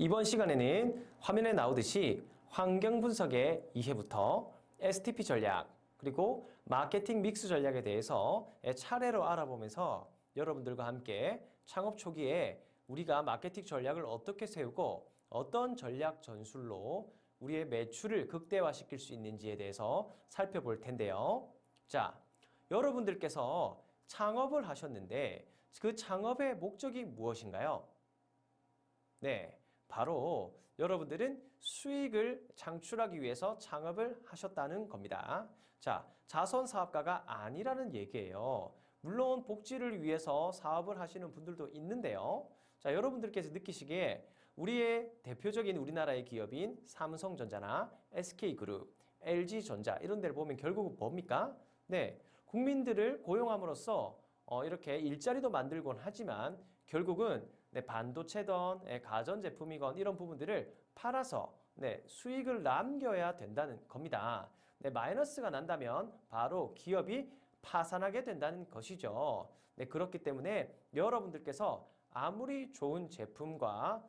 이번 시간에는 화면에 나오듯이 환경 분석의 이해부터 STP 전략, 그리고 마케팅 믹스 전략에 대해서 차례로 알아보면서 여러분들과 함께 창업 초기에 우리가 마케팅 전략을 어떻게 세우고 어떤 전략 전술로 우리의 매출을 극대화시킬 수 있는지에 대해서 살펴볼 텐데요. 자, 여러분들께서 창업을 하셨는데 그 창업의 목적이 무엇인가요? 네, 바로 여러분들은 수익을 창출하기 위해서 창업을 하셨다는 겁니다. 자, 자선 사업가가 아니라는 얘기예요. 물론 복지를 위해서 사업을 하시는 분들도 있는데요. 자, 여러분들께서 느끼시기에 우리의 대표적인 우리나라의 기업인 삼성전자나 SK그룹, LG전자 이런 데를 보면 결국 뭡니까? 네, 국민들을 고용함으로써 이렇게 일자리도 만들곤 하지만 결국은 반도체든 가전제품이건 이런 부분들을 팔아서 수익을 남겨야 된다는 겁니다. 마이너스가 난다면 바로 기업이 파산하게 된다는 것이죠. 그렇기 때문에 여러분들께서 아무리 좋은 제품과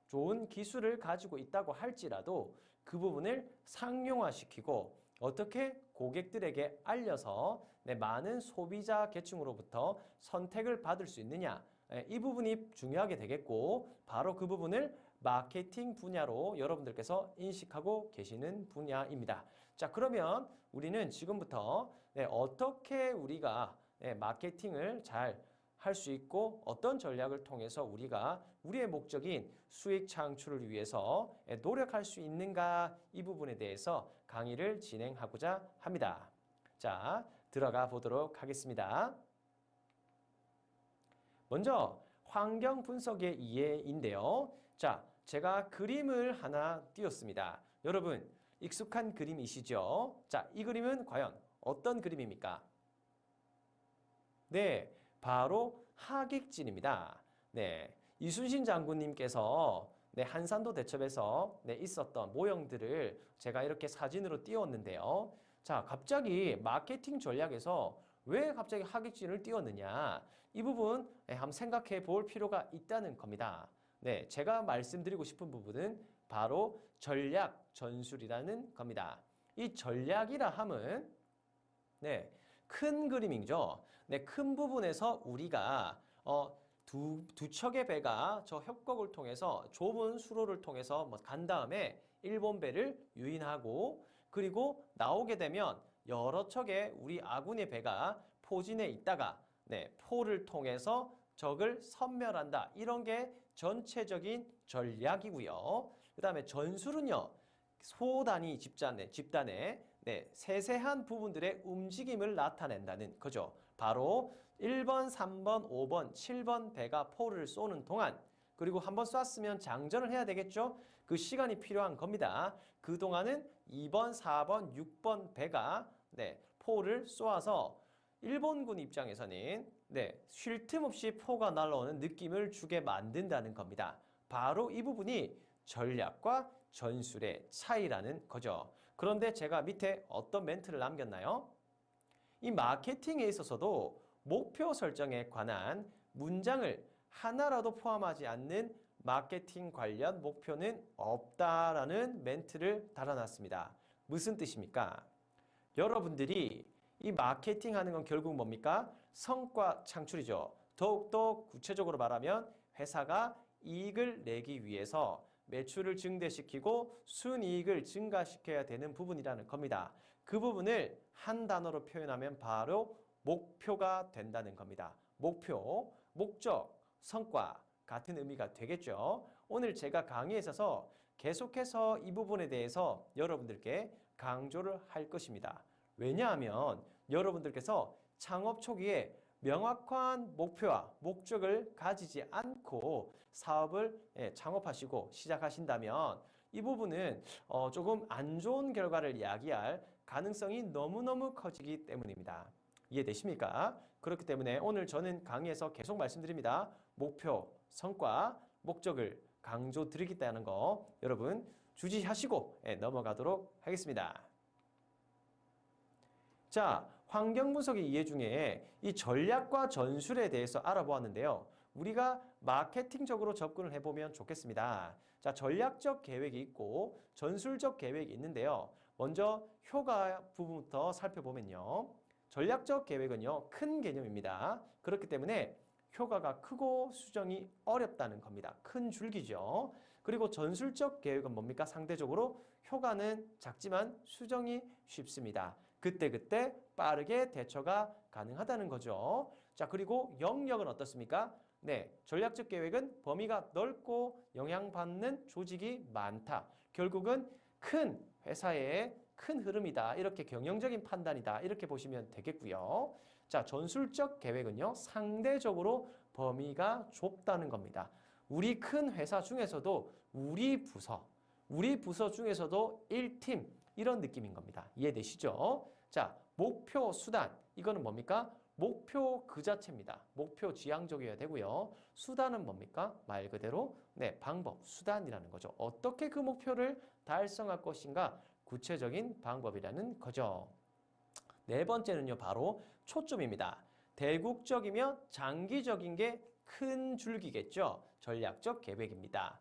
좋은 기술을 가지고 있다고 할지라도 그 부분을 상용화시키고 어떻게 고객들에게 알려서 많은 소비자 계층으로부터 선택을 받을 수 있느냐, 이 부분이 중요하게 되겠고 바로 그 부분을 마케팅 분야로 여러분들께서 인식하고 계시는 분야입니다. 자, 그러면 우리는 지금부터 어떻게 우리가 마케팅을 잘 할 수 있고 어떤 전략을 통해서 우리가 우리의 목적인 수익 창출을 위해서 노력할 수 있는가, 이 부분에 대해서 강의를 진행하고자 합니다. 자, 들어가 보도록 하겠습니다. 먼저 환경 분석의 이해인데요. 자, 제가 그림을 하나 띄웠습니다. 여러분 익숙한 그림이시죠? 자, 이 그림은 과연 어떤 그림입니까? 네, 바로 하객진입니다. 네, 이순신 장군님께서 한산도 대첩에서 있었던 모형들을 제가 이렇게 사진으로 띄웠는데요. 자, 갑자기 마케팅 전략에서 왜 갑자기 하객진을 띄웠느냐? 이 부분 한번 생각해 볼 필요가 있다는 겁니다. 네, 제가 말씀드리고 싶은 부분은 바로 전략 전술이라는 겁니다. 이 전략이라 함은 큰 그림이죠. 큰 부분에서 우리가 두 척의 배가 저 협곡을 통해서 좁은 수로를 통해서 간 다음에 일본 배를 유인하고 그리고 나오게 되면 여러 척의 우리 아군의 배가 포진해 있다가 포를 통해서 적을 섬멸한다. 이런 게 전체적인 전략이고요. 그 다음에 전술은요. 소단위 집단의 세세한 부분들의 움직임을 나타낸다는 거죠. 바로 1번, 3번, 5번, 7번 배가 포를 쏘는 동안 그리고 한번 쐈으면 장전을 해야 되겠죠? 그 시간이 필요한 겁니다. 그동안은 2번, 4번, 6번 배가 포를 쏘아서 일본군 입장에서는 쉴 틈 없이 포가 날아오는 느낌을 주게 만든다는 겁니다. 바로 이 부분이 전략과 전술의 차이라는 거죠. 그런데 제가 밑에 어떤 멘트를 남겼나요? 이 마케팅에 있어서도 목표 설정에 관한 문장을 하나라도 포함하지 않는 마케팅 관련 목표는 없다라는 멘트를 달아놨습니다. 무슨 뜻입니까? 여러분들이 이 마케팅 하는 건 결국 뭡니까? 성과 창출이죠. 더욱더 구체적으로 말하면 회사가 이익을 내기 위해서 매출을 증대시키고 순이익을 증가시켜야 되는 부분이라는 겁니다. 그 부분을 한 단어로 표현하면 바로 목표가 된다는 겁니다. 목표, 목적, 성과 같은 의미가 되겠죠. 오늘 제가 강의에 있어서 계속해서 이 부분에 대해서 여러분들께 강조를 할 것입니다. 왜냐하면 여러분들께서 창업 초기에 명확한 목표와 목적을 가지지 않고 사업을 창업하시고 시작하신다면 이 부분은 조금 안 좋은 결과를 야기할 가능성이 너무너무 커지기 때문입니다. 이해되십니까? 그렇기 때문에 오늘 저는 강의에서 계속 말씀드립니다. 목표, 성과, 목적을 강조드리겠다는 거 여러분 주지하시고 넘어가도록 하겠습니다. 자, 환경 분석의 이해 중에 이 전략과 전술에 대해서 알아보았는데요. 우리가 마케팅적으로 접근을 해보면 좋겠습니다. 자, 전략적 계획이 있고 전술적 계획이 있는데요. 먼저 효과 부분부터 살펴보면요. 전략적 계획은요, 큰 개념입니다. 그렇기 때문에 효과가 크고 수정이 어렵다는 겁니다. 큰 줄기죠. 그리고 전술적 계획은 뭡니까? 상대적으로 효과는 작지만 수정이 쉽습니다. 그때그때 빠르게 대처가 가능하다는 거죠. 자, 그리고 영역은 어떻습니까? 네, 전략적 계획은 범위가 넓고 영향받는 조직이 많다. 결국은 큰 회사의 큰 흐름이다. 이렇게 경영적인 판단이다. 이렇게 보시면 되겠고요. 자, 전술적 계획은요, 상대적으로 범위가 좁다는 겁니다. 우리 큰 회사 중에서도 우리 부서 중에서도 1팀 이런 느낌인 겁니다. 이해되시죠? 자, 목표, 수단 이거는 뭡니까? 목표 그 자체입니다. 목표 지향적이어야 되고요. 수단은 뭡니까? 말 그대로 네, 방법, 수단이라는 거죠. 어떻게 그 목표를 달성할 것인가? 구체적인 방법이라는 거죠. 네 번째는요, 바로 초점입니다. 대국적이며 장기적인 게 큰 줄기겠죠. 전략적 계획입니다.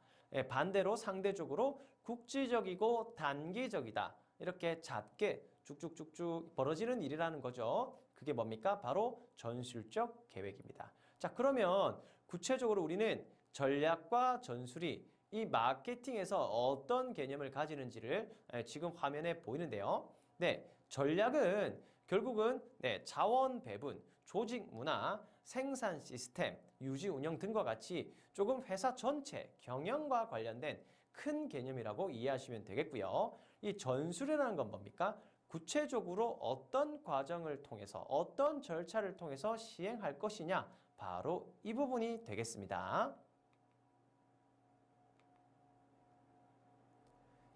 반대로 상대적으로 국지적이고 단기적이다. 이렇게 작게 쭉쭉쭉쭉 벌어지는 일이라는 거죠. 그게 뭡니까? 바로 전술적 계획입니다. 자, 그러면 구체적으로 우리는 전략과 전술이 이 마케팅에서 어떤 개념을 가지는지를 지금 화면에 보이는데요. 네, 전략은 결국은 네, 자원 배분, 조직 문화, 생산 시스템, 유지 운영 등과 같이 조금 회사 전체 경영과 관련된 큰 개념이라고 이해하시면 되겠고요. 이 전술이라는 건 뭡니까? 구체적으로 어떤 과정을 통해서 어떤 절차를 통해서 시행할 것이냐, 바로 이 부분이 되겠습니다.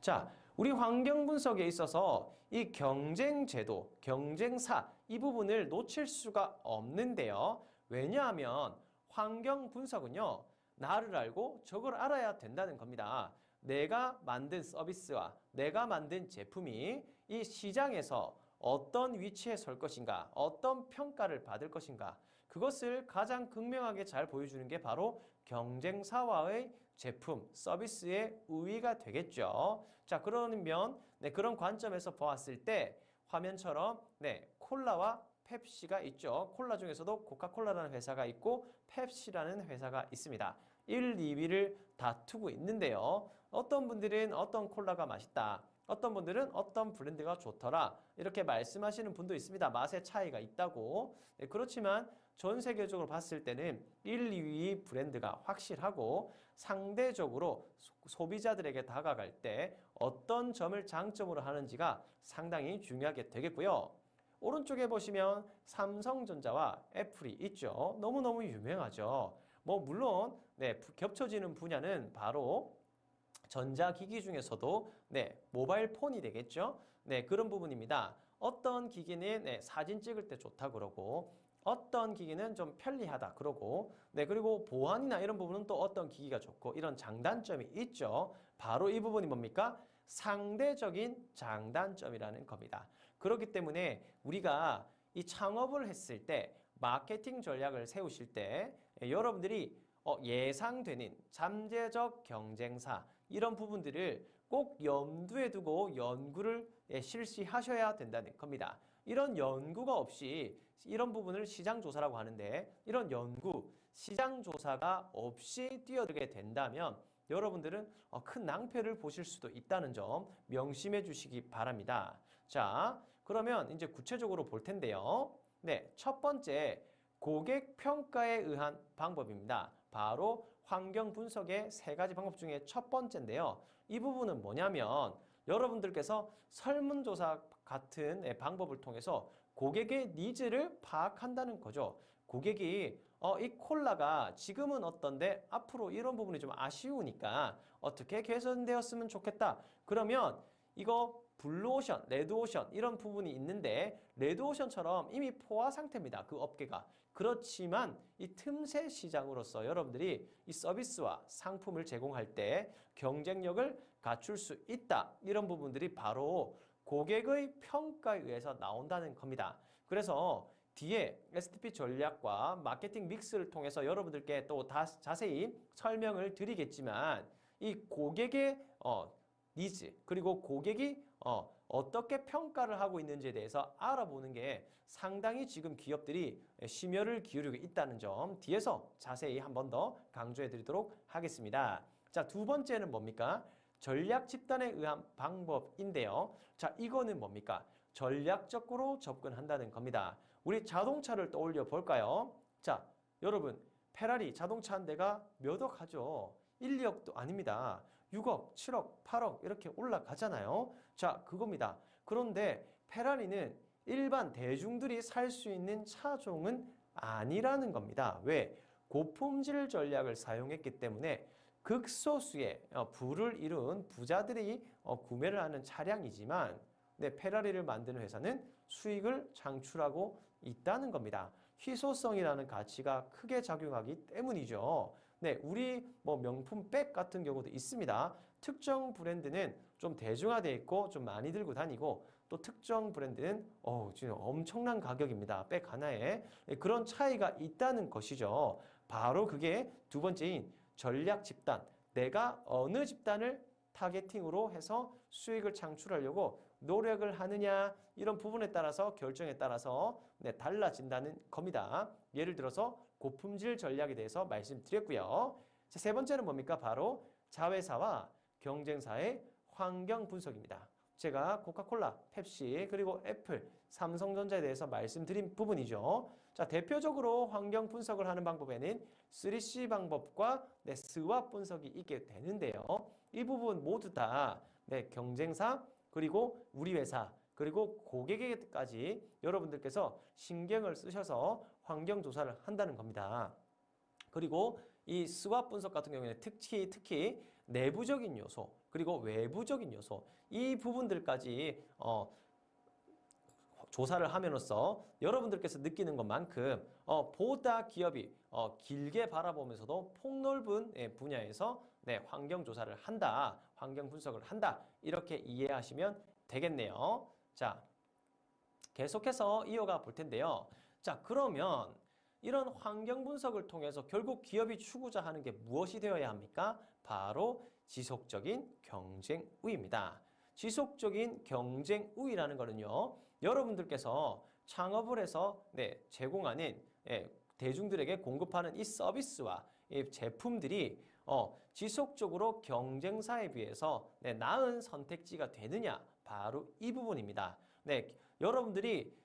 자, 우리 환경 분석에 있어서 이 경쟁제도, 경쟁사 이 부분을 놓칠 수가 없는데요. 왜냐하면 환경 분석은요, 나를 알고 저걸 알아야 된다는 겁니다. 내가 만든 서비스와 내가 만든 제품이 이 시장에서 어떤 위치에 설 것인가, 어떤 평가를 받을 것인가, 그것을 가장 극명하게 잘 보여주는 게 바로 경쟁사와의 제품, 서비스의 우위가 되겠죠. 자, 그러면 네, 그런 관점에서 보았을 때 화면처럼 네, 콜라와 펩시가 있죠. 콜라 중에서도 코카콜라라는 회사가 있고 펩시라는 회사가 있습니다. 1, 2위를 다투고 있는데요. 어떤 분들은 어떤 콜라가 맛있다. 어떤 분들은 어떤 브랜드가 좋더라. 이렇게 말씀하시는 분도 있습니다. 맛의 차이가 있다고. 네, 그렇지만 전 세계적으로 봤을 때는 1, 2위 브랜드가 확실하고 상대적으로 소비자들에게 다가갈 때 어떤 점을 장점으로 하는지가 상당히 중요하게 되겠고요. 오른쪽에 보시면 삼성전자와 애플이 있죠. 너무너무 유명하죠. 뭐 물론 네, 겹쳐지는 분야는 바로 전자기기 중에서도 네, 모바일 폰이 되겠죠. 네, 그런 부분입니다. 어떤 기기는 네, 사진 찍을 때 좋다 그러고 어떤 기기는 좀 편리하다 그러고 네, 그리고 보안이나 이런 부분은 또 어떤 기기가 좋고 이런 장단점이 있죠. 바로 이 부분이 뭡니까? 상대적인 장단점이라는 겁니다. 그렇기 때문에 우리가 이 창업을 했을 때 마케팅 전략을 세우실 때 여러분들이 예상되는 잠재적 경쟁사 이런 부분들을 꼭 염두에 두고 연구를 실시하셔야 된다는 겁니다. 이런 연구가 없이 이런 부분을 시장조사라고 하는데 이런 연구, 시장조사가 없이 뛰어들게 된다면 여러분들은 큰 낭패를 보실 수도 있다는 점 명심해 주시기 바랍니다. 자, 그러면 이제 구체적으로 볼 텐데요. 네, 첫 번째 고객 평가에 의한 방법입니다. 바로 환경 분석의 세 가지 방법 중에 첫 번째인데요. 이 부분은 뭐냐면 여러분들께서 설문조사 같은 방법을 통해서 고객의 니즈를 파악한다는 거죠. 고객이 이 콜라가 지금은 어떤데 앞으로 이런 부분이 좀 아쉬우니까 어떻게 개선되었으면 좋겠다. 그러면 이거 블루오션, 레드오션 이런 부분이 있는데 레드오션처럼 이미 포화 상태입니다. 그 업계가. 그렇지만 이 틈새 시장으로서 여러분들이 이 서비스와 상품을 제공할 때 경쟁력을 갖출 수 있다. 이런 부분들이 바로 고객의 평가에 의해서 나온다는 겁니다. 그래서 뒤에 STP 전략과 마케팅 믹스를 통해서 여러분들께 또 자세히 설명을 드리겠지만 이 고객의 니즈 그리고 고객이 어떻게 평가를 하고 있는지에 대해서 알아보는 게 상당히 지금 기업들이 심혈을 기울이고 있다는 점 뒤에서 자세히 한 번 더 강조해 드리도록 하겠습니다. 자, 두 번째는 뭡니까? 전략 집단에 의한 방법인데요. 자, 이거는 뭡니까? 전략적으로 접근한다는 겁니다. 우리 자동차를 떠올려 볼까요? 자, 여러분, 페라리 자동차 한 대가 몇 억 하죠? 1, 2억도 아닙니다. 6억, 7억, 8억 이렇게 올라가잖아요. 자, 그겁니다. 그런데 페라리는 일반 대중들이 살 수 있는 차종은 아니라는 겁니다. 왜? 고품질 전략을 사용했기 때문에 극소수의 부를 이룬 부자들이 구매를 하는 차량이지만 페라리를 만드는 회사는 수익을 창출하고 있다는 겁니다. 희소성이라는 가치가 크게 작용하기 때문이죠. 네, 우리 명품 백 같은 경우도 있습니다. 특정 브랜드는 좀 대중화되어 있고 좀 많이 들고 다니고 또 특정 브랜드는 지금 엄청난 가격입니다. 백 하나에 그런 차이가 있다는 것이죠. 바로 그게 두 번째인 전략 집단. 내가 어느 집단을 타겟팅으로 해서 수익을 창출하려고 노력을 하느냐 이런 부분에 따라서 결정에 따라서 달라진다는 겁니다. 예를 들어서 고품질 전략에 대해서 말씀드렸고요. 자, 세 번째는 뭡니까? 바로 자회사와 경쟁사의 환경 분석입니다. 제가 코카콜라, 펩시, 그리고 애플, 삼성전자에 대해서 말씀드린 부분이죠. 자, 대표적으로 환경 분석을 하는 방법에는 3C 방법과 스왑 분석이 있게 되는데요. 이 부분 모두 다 경쟁사, 그리고 우리 회사, 그리고 고객에게까지 여러분들께서 신경을 쓰셔서 환경 조사를 한다는 겁니다. 그리고 이 스왑 분석 같은 경우에는 특히 내부적인 요소, 그리고 외부적인 요소, 이 부분들까지 조사를 함으로써 여러분들께서 느끼는 것만큼 보다 기업이 길게 바라보면서도 폭넓은 분야에서 환경 조사를 한다, 환경 분석을 한다 이렇게 이해하시면 되겠네요. 자, 계속해서 이어가 볼 텐데요. 자, 그러면 이런 환경 분석을 통해서 결국 기업이 추구자 하는 게 무엇이 되어야 합니까? 바로 지속적인 경쟁 우위입니다. 지속적인 경쟁 우위라는 거는요. 여러분들께서 창업을 해서 제공하는 대중들에게 공급하는 이 서비스와 이 제품들이 지속적으로 경쟁사에 비해서 나은 선택지가 되느냐 바로 이 부분입니다. 여러분들이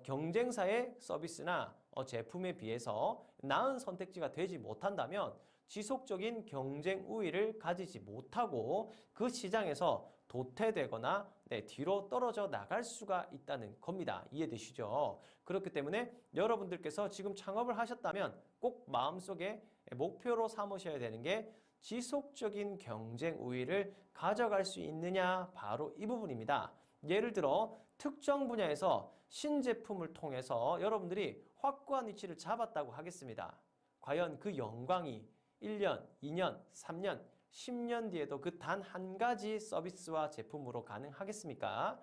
경쟁사의 서비스나 제품에 비해서 나은 선택지가 되지 못한다면 지속적인 경쟁 우위를 가지지 못하고 그 시장에서 도태되거나 뒤로 떨어져 나갈 수가 있다는 겁니다. 이해되시죠? 그렇기 때문에 여러분들께서 지금 창업을 하셨다면 꼭 마음속에 목표로 삼으셔야 되는 게 지속적인 경쟁 우위를 가져갈 수 있느냐 바로 이 부분입니다. 예를 들어 특정 분야에서 신제품을 통해서 여러분들이 확고한 위치를 잡았다고 하겠습니다. 과연 그 영광이 1년, 2년, 3년, 10년 뒤에도 그 단 한 가지 서비스와 제품으로 가능하겠습니까?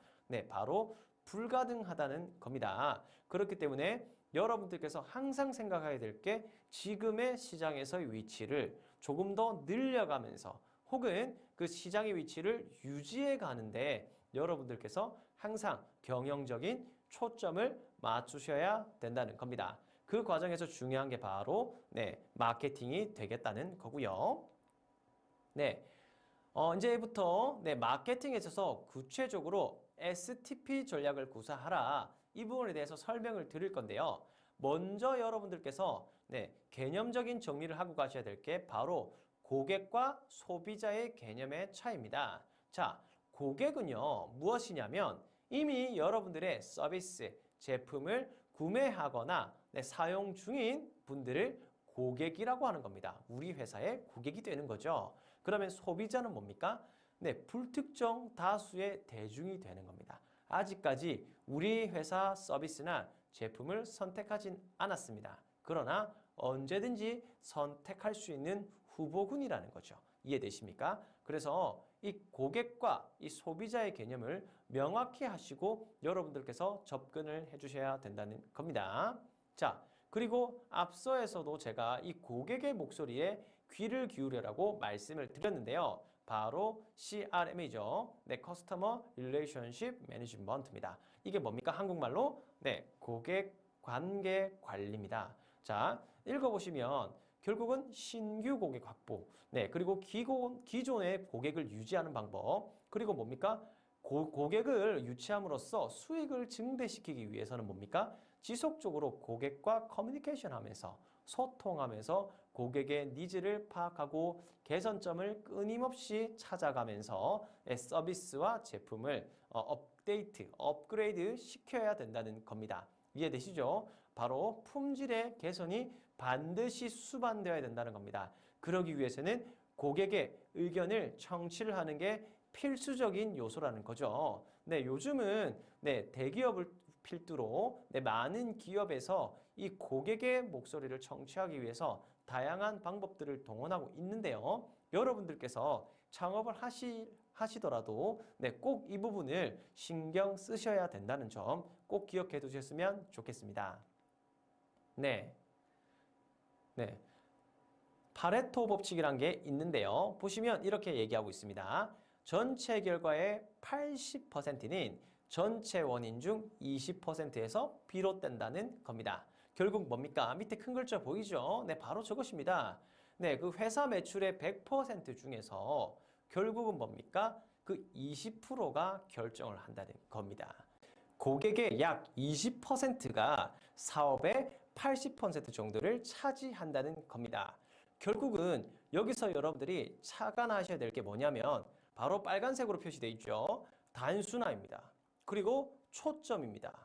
바로 불가능하다는 겁니다. 그렇기 때문에 여러분들께서 항상 생각해야 될 게 지금의 시장에서의 위치를 조금 더 늘려가면서 혹은 그 시장의 위치를 유지해 가는데 여러분들께서 항상 경영적인 초점을 맞추셔야 된다는 겁니다. 그 과정에서 중요한 게 바로 마케팅이 되겠다는 거고요. 이제부터 마케팅에 있어서 구체적으로 STP 전략을 구사하라. 이 부분에 대해서 설명을 드릴 건데요. 먼저 여러분들께서 개념적인 정리를 하고 가셔야 될 게 바로 고객과 소비자의 개념의 차이입니다. 자, 고객은요, 무엇이냐면 이미 여러분들의 서비스, 제품을 구매하거나 사용 중인 분들을 고객이라고 하는 겁니다. 우리 회사의 고객이 되는 거죠. 그러면 소비자는 뭡니까? 불특정 다수의 대중이 되는 겁니다. 아직까지 우리 회사 서비스나 제품을 선택하진 않았습니다. 그러나 언제든지 선택할 수 있는 후보군이라는 거죠. 이해되십니까? 그래서 이 고객과 이 소비자의 개념을 명확히 하시고 여러분들께서 접근을 해주셔야 된다는 겁니다. 자, 그리고 앞서에서도 제가 이 고객의 목소리에 귀를 기울여라고 말씀을 드렸는데요. 바로 CRM이죠. 네, Customer Relationship Management입니다. 이게 뭡니까? 한국말로 네, 고객 관계 관리입니다. 자, 읽어보시면 결국은 신규 고객 확보, 네, 그리고 기존의 고객을 유지하는 방법, 그리고 뭡니까? 고객을 유치함으로써 수익을 증대시키기 위해서는 뭡니까? 지속적으로 고객과 커뮤니케이션 하면서 소통하면서 고객의 니즈를 파악하고 개선점을 끊임없이 찾아가면서 서비스와 제품을 업데이트, 업그레이드 시켜야 된다는 겁니다. 이해되시죠? 바로 품질의 개선이 반드시 수반되어야 된다는 겁니다. 그러기 위해서는 고객의 의견을 청취를 하는 게 필수적인 요소라는 거죠. 네, 요즘은 네, 대기업을 필두로 네, 많은 기업에서 이 고객의 목소리를 청취하기 위해서 다양한 방법들을 동원하고 있는데요. 여러분들께서 창업을 하시더라도 네, 꼭 이 부분을 신경 쓰셔야 된다는 점 꼭 기억해 두셨으면 좋겠습니다. 네. 네. 파레토 법칙이란 게 있는데요. 보시면 이렇게 얘기하고 있습니다. 전체 결과의 80%는 전체 원인 중 20%에서 비롯된다는 겁니다. 결국 뭡니까? 밑에 큰 글자 보이죠? 네, 바로 저것입니다. 네, 그 회사 매출의 100% 중에서 결국은 뭡니까? 그 20%가 결정을 한다는 겁니다. 고객의 약 20%가 사업의 80% 정도를 차지한다는 겁니다. 결국은 여기서 여러분들이 착안하셔야 될 게 뭐냐면 바로 빨간색으로 표시되어 있죠. 단순화입니다. 그리고 초점입니다.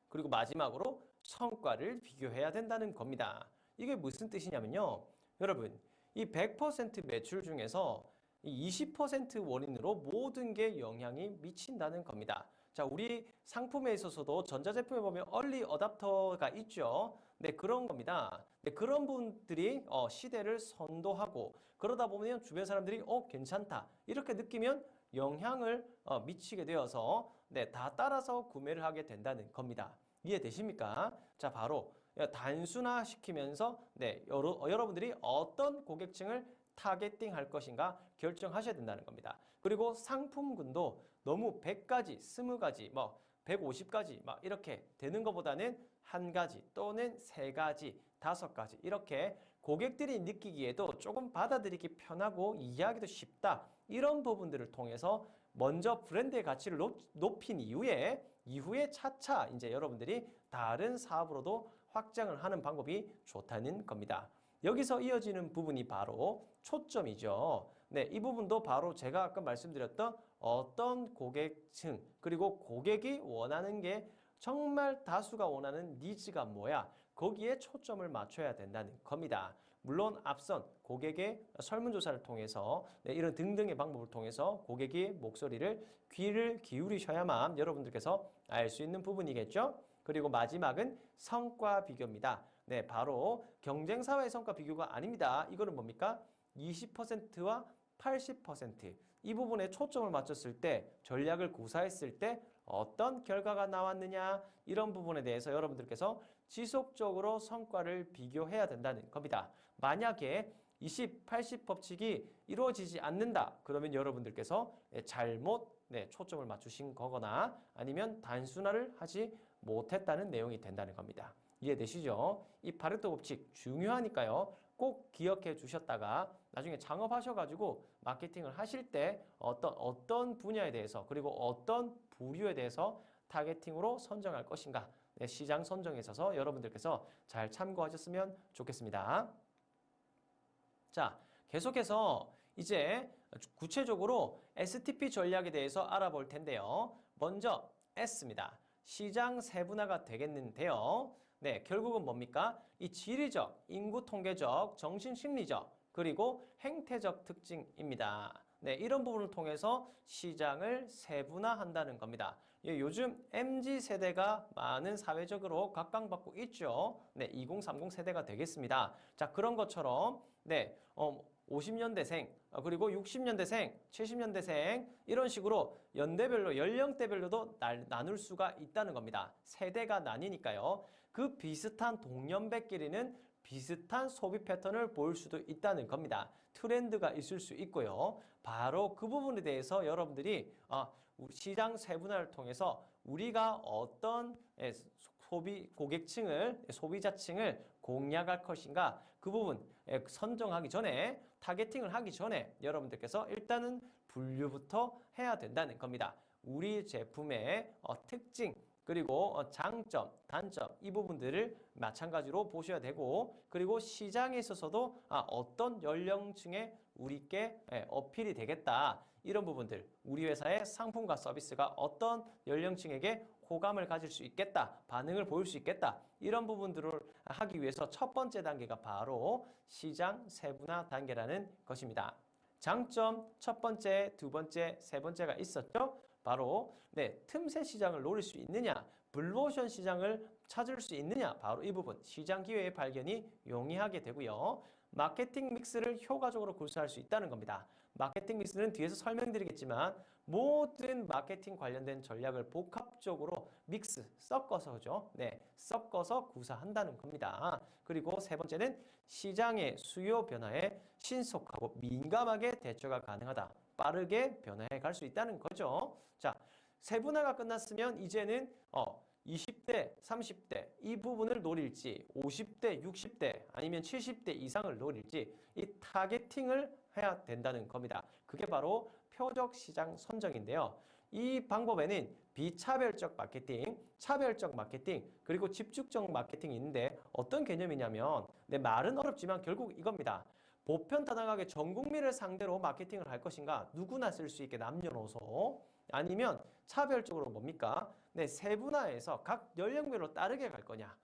그리고 마지막으로 성과를 비교해야 된다는 겁니다. 이게 무슨 뜻이냐면요. 여러분, 이 100% 매출 중에서 이 20% 원인으로 모든 게 영향이 미친다는 겁니다. 자, 우리 상품에 있어서도 전자제품에 보면 얼리 어답터가 있죠. 네, 그런 겁니다. 네, 그런 분들이 시대를 선도하고 그러다 보면 주변 사람들이 괜찮다 이렇게 느끼면 영향을 미치게 되어서 네, 다 따라서 구매를 하게 된다는 겁니다. 이해되십니까? 자, 바로 단순화시키면서 네, 여러분들이 어떤 고객층을 타겟팅 할 것인가 결정하셔야 된다는 겁니다. 그리고 상품군도 너무 100가지, 20가지, 뭐 150가지 막 이렇게 되는 것보다는 한 가지 또는 세 가지, 5가지 이렇게 고객들이 느끼기에도 조금 받아들이기 편하고 이해하기도 쉽다. 이런 부분들을 통해서 먼저 브랜드의 가치를 높인 이후에 차차 이제 여러분들이 다른 사업으로도 확장을 하는 방법이 좋다는 겁니다. 여기서 이어지는 부분이 바로 초점이죠. 네, 이 부분도 바로 제가 아까 말씀드렸던 어떤 고객층 그리고 고객이 원하는 게 정말 다수가 원하는 니즈가 뭐야? 거기에 초점을 맞춰야 된다는 겁니다. 물론 앞선 고객의 설문조사를 통해서 네, 이런 등등의 방법을 통해서 고객의 목소리를 귀를 기울이셔야만 여러분들께서 알 수 있는 부분이겠죠. 그리고 마지막은 성과 비교입니다. 네, 바로 경쟁사와의 성과 비교가 아닙니다. 이거는 뭡니까? 20%와 80%. 이 부분에 초점을 맞췄을 때, 전략을 구사했을 때 어떤 결과가 나왔느냐 이런 부분에 대해서 여러분들께서 지속적으로 성과를 비교해야 된다는 겁니다. 만약에 20, 80 법칙이 이루어지지 않는다. 그러면 여러분들께서 잘못 초점을 맞추신 거거나 아니면 단순화를 하지 못했다는 내용이 된다는 겁니다. 이해되시죠? 이 파레토 법칙 중요하니까요. 꼭 기억해 주셨다가 나중에 창업하셔가지고 마케팅을 하실 때 어떤 분야에 대해서 그리고 어떤 부류에 대해서 타겟팅으로 선정할 것인가 시장 선정에 있어서 여러분들께서 잘 참고하셨으면 좋겠습니다. 자, 계속해서 이제 구체적으로 STP 전략에 대해서 알아볼 텐데요. 먼저 S입니다. 시장 세분화가 되겠는데요. 네, 결국은 뭡니까? 이 지리적, 인구 통계적, 정신심리적, 그리고 행태적 특징입니다. 네, 이런 부분을 통해서 시장을 세분화한다는 겁니다. 예, 요즘 MZ세대가 많은 사회적으로 각광받고 있죠. 네, 2030 세대가 되겠습니다. 자, 그런 것처럼 네, 50년대생, 그리고 60년대생, 70년대생 이런 식으로 연대별로 연령대별로도 나눌 수가 있다는 겁니다. 세대가 나뉘니까요. 그 비슷한 동년배끼리는 비슷한 소비 패턴을 보일 수도 있다는 겁니다. 트렌드가 있을 수 있고요. 바로 그 부분에 대해서 여러분들이 시장 세분화를 통해서 우리가 어떤 고객층을, 소비자층을 공략할 것인가 그 부분 선정하기 전에, 타겟팅을 하기 전에 여러분들께서 일단은 분류부터 해야 된다는 겁니다. 우리 제품의 특징, 그리고 장점, 단점 이 부분들을 마찬가지로 보셔야 되고, 그리고 시장에 있어서도 어떤 연령층에 우리께 어필이 되겠다 이런 부분들, 우리 회사의 상품과 서비스가 어떤 연령층에게 호감을 가질 수 있겠다, 반응을 보일 수 있겠다 이런 부분들을 하기 위해서 첫 번째 단계가 바로 시장 세분화 단계라는 것입니다. 장점 첫 번째, 두 번째, 세 번째가 있었죠. 바로 틈새 시장을 노릴 수 있느냐, 블루오션 시장을 찾을 수 있느냐, 바로 이 부분 시장 기회의 발견이 용이하게 되고요. 마케팅 믹스를 효과적으로 구사할 수 있다는 겁니다. 마케팅 믹스는 뒤에서 설명드리겠지만 모든 마케팅 관련된 전략을 복합적으로 믹스, 섞어서죠. 섞어서 구사한다는 겁니다. 그리고 세 번째는 시장의 수요 변화에 신속하고 민감하게 대처가 가능하다. 빠르게 변화해 갈 수 있다는 거죠. 자, 세분화가 끝났으면 이제는 20대, 30대 이 부분을 노릴지 50대, 60대 아니면 70대 이상을 노릴지 이 타겟팅을 해야 된다는 겁니다. 그게 바로 표적 시장 선정인데요. 이 방법에는 비차별적 마케팅, 차별적 마케팅, 그리고 집중적 마케팅이 있는데 어떤 개념이냐면 말은 어렵지만 결국 이겁니다. 보편다당하게 전 국민을 상대로 마케팅을 할 것인가, 누구나 쓸 수 있게 남녀노소, 아니면 차별적으로 뭡니까? 세분화해서 각 연령별로 다르게 갈 거냐.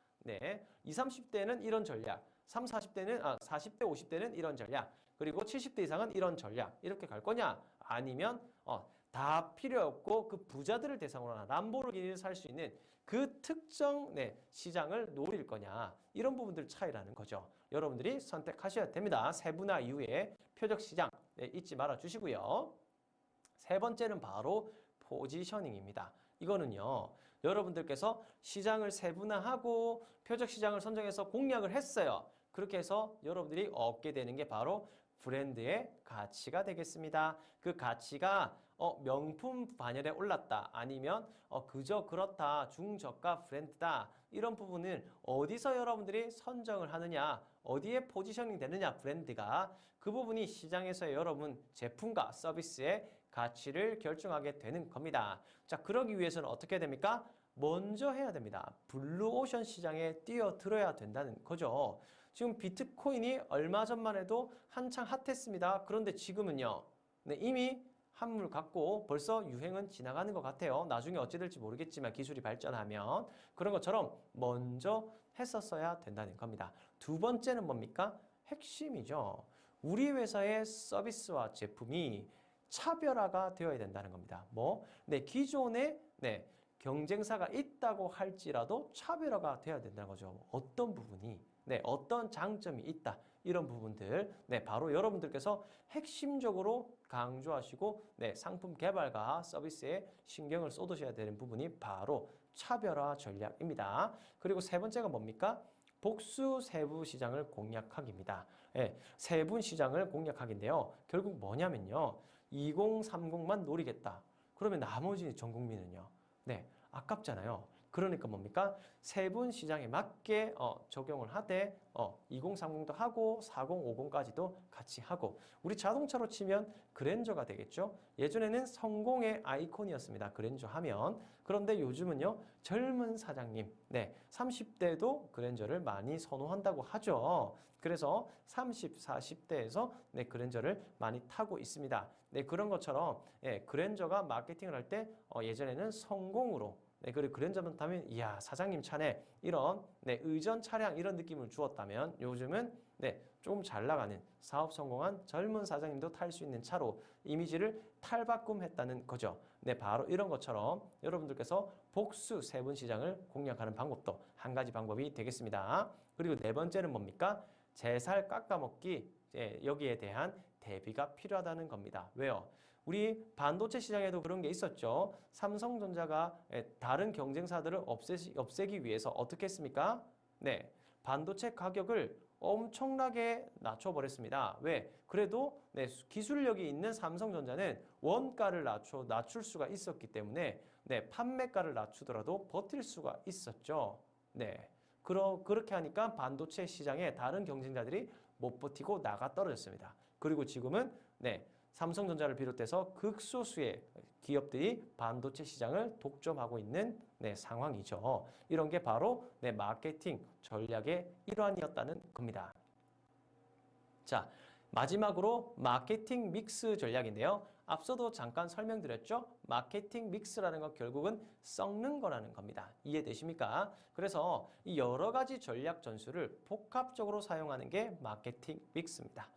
20, 30대는 이런 전략, 30, 40대는 40대, 50대는 이런 전략, 그리고 70대 이상은 이런 전략 이렇게 갈 거냐, 아니면 다 필요 없고 그 부자들을 대상으로 한 람보르기니를 살 수 있는 그 특정 시장을 노릴 거냐, 이런 부분들 차이라는 거죠. 여러분들이 선택하셔야 됩니다. 세분화 이후에 표적 시장 잊지 말아 주시고요. 세 번째는 바로 포지셔닝입니다. 이거는요, 여러분들께서 시장을 세분화하고 표적 시장을 선정해서 공략을 했어요. 그렇게 해서 여러분들이 얻게 되는 게 바로 브랜드의 가치가 되겠습니다. 그 가치가 명품 반열에 올랐다, 아니면 그저 그렇다, 중저가 브랜드다, 이런 부분은 어디서 여러분들이 선정을 하느냐, 어디에 포지셔닝 되느냐, 브랜드가 그 부분이 시장에서의 여러분 제품과 서비스의 가치를 결정하게 되는 겁니다. 자, 그러기 위해서는 어떻게 됩니까? 먼저 해야 됩니다. 블루오션 시장에 뛰어들어야 된다는 거죠. 지금 비트코인이 얼마 전만 해도 한창 핫했습니다. 그런데 지금은요, 이미 한물 같고 벌써 유행은 지나가는 것 같아요. 나중에 어찌 될지 모르겠지만 기술이 발전하면 그런 것처럼 먼저 했었어야 된다는 겁니다. 두 번째는 뭡니까? 핵심이죠. 우리 회사의 서비스와 제품이 차별화가 되어야 된다는 겁니다. 기존에 경쟁사가 있다고 할지라도 차별화가 되어야 된다는 거죠. 어떤 부분이, 어떤 장점이 있다, 이런 부분들 바로 여러분들께서 핵심적으로 강조하시고 상품 개발과 서비스에 신경을 쏟으셔야 되는 부분이 바로 차별화 전략입니다. 그리고 세 번째가 뭡니까? 복수 세부 시장을 공략하기입니다. 세분 시장을 공략하기인데요. 결국 뭐냐면요, 2030만 노리겠다. 그러면 나머지 전 국민은요, 아깝잖아요. 그러니까 뭡니까? 세분 시장에 맞게 적용을 하되 2030도 하고 4050까지도 같이 하고, 우리 자동차로 치면 그랜저가 되겠죠. 예전에는 성공의 아이콘이었습니다. 그랜저 하면. 그런데 요즘은요, 젊은 사장님, 30대도 그랜저를 많이 선호한다고 하죠. 그래서 30, 40대에서 그랜저를 많이 타고 있습니다. 그런 것처럼 그랜저가 마케팅을 할 때 예전에는 성공으로, 그리고 그랜저만 타면 이야, 사장님 차네, 이런 의전 차량 이런 느낌을 주었다면 요즘은 조금 잘 나가는 사업 성공한 젊은 사장님도 탈 수 있는 차로 이미지를 탈바꿈했다는 거죠. 바로 이런 것처럼 여러분들께서 복수 세분 시장을 공략하는 방법도 한 가지 방법이 되겠습니다. 그리고 네 번째는 뭡니까? 제 살 깎아먹기 여기에 대한 대비가 필요하다는 겁니다. 왜요? 우리 반도체 시장에도 그런 게 있었죠. 삼성전자가 다른 경쟁사들을 없애기 위해서 어떻게 했습니까? 네, 반도체 가격을 엄청나게 낮춰버렸습니다. 왜? 그래도 기술력이 있는 삼성전자는 원가를 낮출 수가 있었기 때문에 판매가를 낮추더라도 버틸 수가 있었죠. 그렇게 하니까 반도체 시장에 다른 경쟁자들이 못 버티고 나가 떨어졌습니다. 그리고 지금은 삼성전자를 비롯해서 극소수의 기업들이 반도체 시장을 독점하고 있는 상황이죠. 이런 게 바로 마케팅 전략의 일환이었다는 겁니다. 자, 마지막으로 마케팅 믹스 전략인데요. 앞서도 잠깐 설명드렸죠? 마케팅 믹스라는 건 결국은 섞는 거라는 겁니다. 이해되십니까? 그래서 이 여러 가지 전략 전술을 복합적으로 사용하는 게 마케팅 믹스입니다.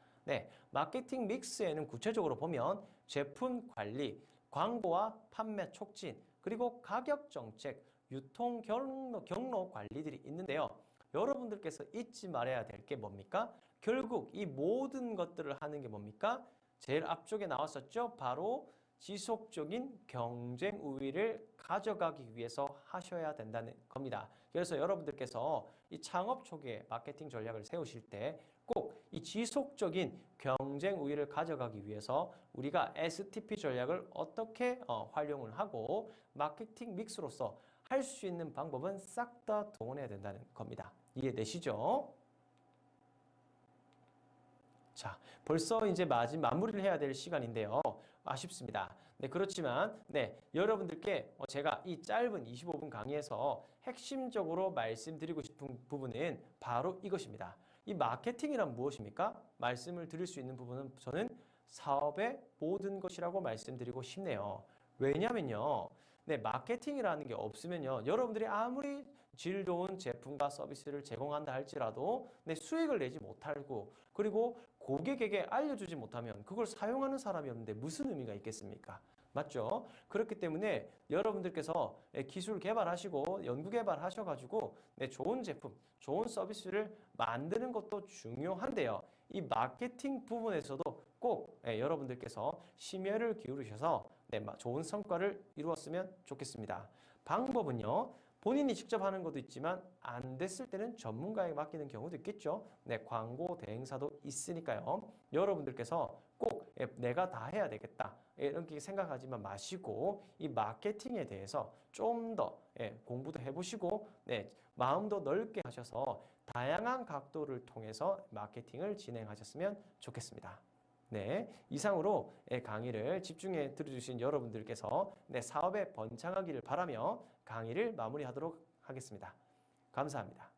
마케팅 믹스에는 구체적으로 보면 제품 관리, 광고와 판매 촉진, 그리고 가격 정책, 유통 경로 관리들이 있는데요. 여러분들께서 잊지 말아야 될 게 뭡니까? 결국 이 모든 것들을 하는 게 뭡니까? 제일 앞쪽에 나왔었죠? 바로 지속적인 경쟁 우위를 가져가기 위해서 하셔야 된다는 겁니다. 그래서 여러분들께서 이 창업 초기에 마케팅 전략을 세우실 때 꼭 이 지속적인 경쟁 우위를 가져가기 위해서 우리가 STP 전략을 어떻게 활용을 하고 마케팅 믹스로서 할 수 있는 방법은 싹 다 동원해야 된다는 겁니다. 이해되시죠? 자, 벌써 이제 마무리를 해야 될 시간인데요. 아쉽습니다. 그렇지만 여러분들께 제가 이 짧은 25분 강의에서 핵심적으로 말씀드리고 싶은 부분은 바로 이것입니다. 이 마케팅이란 무엇입니까? 말씀을 드릴 수 있는 부분은 저는 사업의 모든 것이라고 말씀드리고 싶네요. 왜냐면요. 마케팅이라는 게 없으면요. 여러분들이 아무리 질 좋은 제품과 서비스를 제공한다 할지라도 수익을 내지 못하고 그리고 고객에게 알려주지 못하면 그걸 사용하는 사람이 없는데 무슨 의미가 있겠습니까? 맞죠? 그렇기 때문에 여러분들께서 기술 개발하시고 연구 개발하셔가지고 좋은 제품, 좋은 서비스를 만드는 것도 중요한데요. 이 마케팅 부분에서도 꼭 여러분들께서 심혈을 기울이셔서 좋은 성과를 이루었으면 좋겠습니다. 방법은요. 본인이 직접 하는 것도 있지만 안 됐을 때는 전문가에게 맡기는 경우도 있겠죠. 광고 대행사도 있으니까요. 여러분들께서 꼭 내가 다 해야 되겠다 이렇게 생각하지만 마시고 이 마케팅에 대해서 좀 더 공부도 해보시고 마음도 넓게 하셔서 다양한 각도를 통해서 마케팅을 진행하셨으면 좋겠습니다. 이상으로 강의를 집중해 들어주신 여러분들께서 사업에 번창하기를 바라며 강의를 마무리하도록 하겠습니다. 감사합니다.